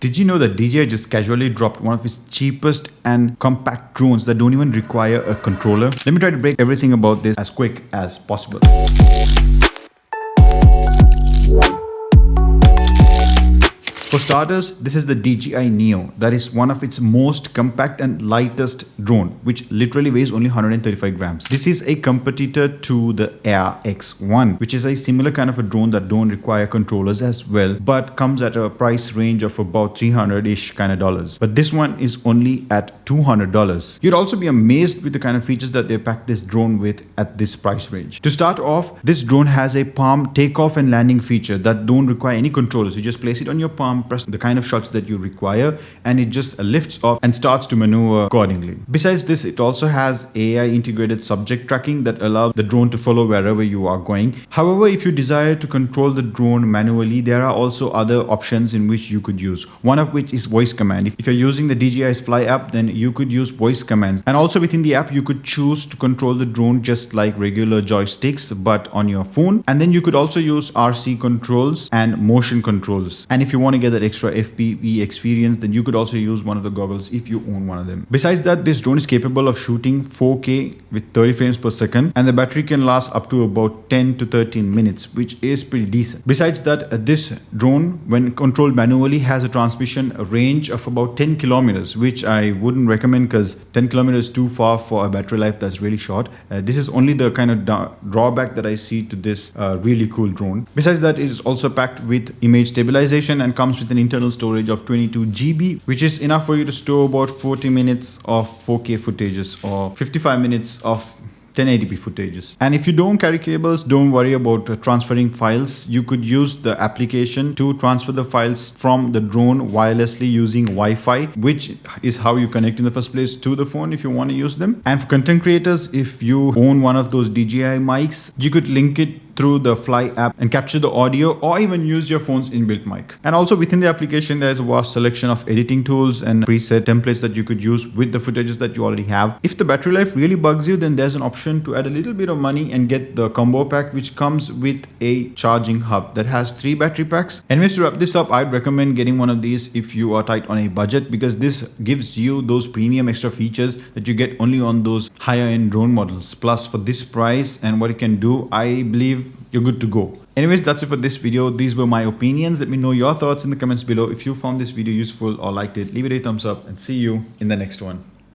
Did you know that DJI just casually dropped one of its cheapest and compact drones that don't even require a controller? Let me try to break everything about this as quick as possible. For starters, this is the DJI Neo. That is one of its most compact and lightest drone, which literally weighs only 135 grams. This is a competitor to the Air X1, which is a similar kind of a drone that don't require controllers as well, but comes at a price range of about $300-ish kind of dollars. But this one is only at $200. You'd also be amazed with the kind of features that they packed this drone with at this price range. To start off, this drone has a palm takeoff and landing feature that don't require any controllers. You just place it on your palm, press the kind of shots that you require, and it just lifts off and starts to maneuver accordingly. Besides this, it also has AI integrated subject tracking that allows the drone to follow wherever you are going. However, if you desire to control the drone manually, there are also other options in which you could use, one of which is voice command. If you're using the DJI's Fly app, then you could use voice commands, and also within the app you could choose to control the drone just like regular joysticks but on your phone. And then you could also use RC controls and motion controls, and if you want to get that extra FPV experience, then you could also use one of the goggles if you own one of them. Besides that, this drone is capable of shooting 4K with 30 frames per second, and the battery can last up to about 10 to 13 minutes, which is pretty decent. Besides that, this drone, when controlled manually, has a transmission range of about 10 kilometers, which I wouldn't recommend because 10 kilometers is too far for a battery life that's really short. This is only the kind of drawback that I see to this really cool drone. Besides that, it is also packed with image stabilization and comes with an internal storage of 22 GB, which is enough for you to store about 40 minutes of 4K footages or 55 minutes of 1080p footages. And if you don't carry cables, don't worry about transferring files. You could use the application to transfer the files from the drone wirelessly using Wi-Fi, which is how you connect in the first place to the phone if you want to use them. And for content creators, if you own one of those DJI mics, you could link it through the Fly app and capture the audio, or even use your phone's inbuilt mic. And also within the application, there's a vast selection of editing tools and preset templates that you could use with the footages that you already have. If the battery life really bugs you, then there's an option to add a little bit of money and get the combo pack, which comes with a charging hub that has 3 battery packs. Anyways, to wrap this up, I'd recommend getting one of these if you are tight on a budget, because this gives you those premium extra features that you get only on those higher end drone models. Plus, for this price and what it can do, I believe you're good to go. Anyways, that's it for this video. These were my opinions. Let me know your thoughts in the comments below. If you found this video useful or liked it, leave it a thumbs up, and see you in the next one.